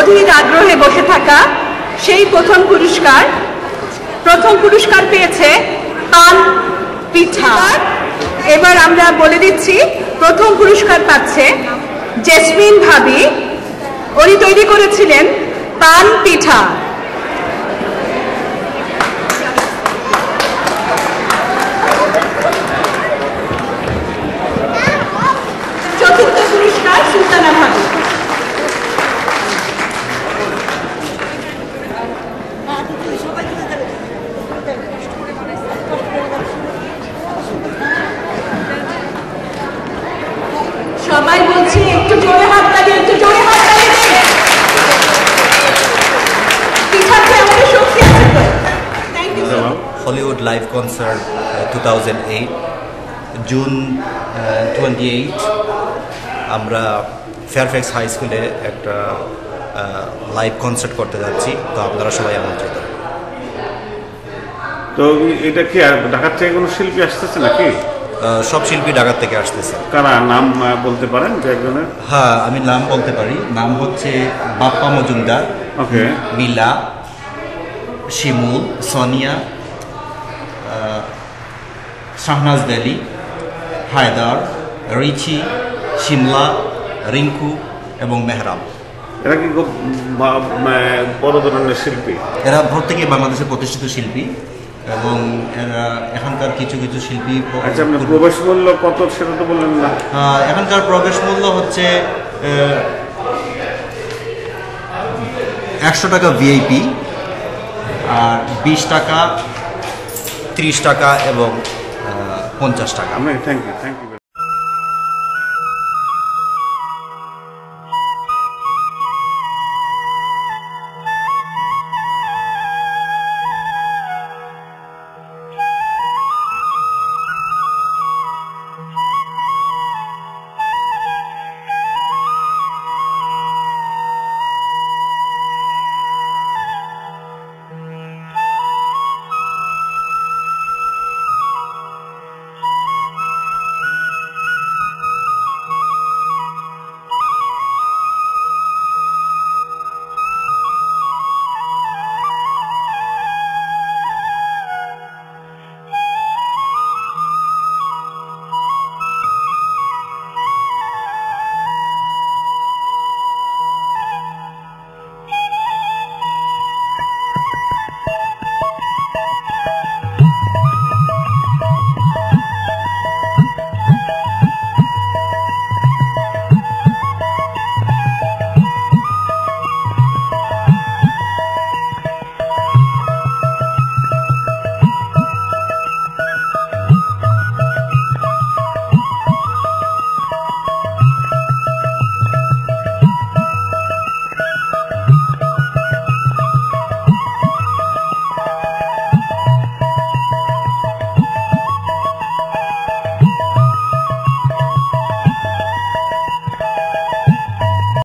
অধীর আগ্রহে বসে থাকা সেই প্রথম পুরস্কার পেয়েছে পান পিঠা। এবার আমরা বলে দিচ্ছি প্রথম পুরস্কার পাচ্ছে জেসমিন ভাবি, উনি তৈরি করেছিলেন পান পিঠা। চতুর্থ পুরস্কার সুলতানা ভাবি। সবাই বলছি একটু জোরে হাত লাগিয়ে, একটু জোরে হাত লাগিয়ে দিন। পিঠাতে আমাদের শক্তি আছে তো। Thank you. Hollywood live concert 2008 June 28 আমরা ফেয়ারফ্যাক্স হাই স্কুলে একটা লাইভ কনসার্ট করতে যাচ্ছি, তো আপনারা সবাই আমন্ত্রিত। তো এটা কি ঢাকার থেকে কোনো শিল্পী আসতেছে নাকি? সব শিল্পী ঢাকার থেকে আসতেছে। কারা নাম বলতে পারেন দু একজনের? হ্যাঁ, আমি নাম বলতে পারি। নাম হচ্ছে বাপ্পা মজুমদার, ওকে, মিলা, শিমুল, সোনিয়া, শাহনাজ দেলি, হায়দার, রিচি, শিমলা, রিঙ্কু এবং মেহরাব। এরা কি খুব বড় ধরনের শিল্পী? এরা প্রত্যেকেই বাংলাদেশের প্রতিষ্ঠিত শিল্পী এবং এরা এখানকার কিছু কিছু শিল্পী। আচ্ছা, আপনার প্রবেশ মূল্য কত সেটা তো বললেন না। এখানকার প্রবেশ মূল্য হচ্ছে 100 টাকা ভিআইপি, আর 20 টাকা, 30 টাকা এবং 50 টাকা। Thank you.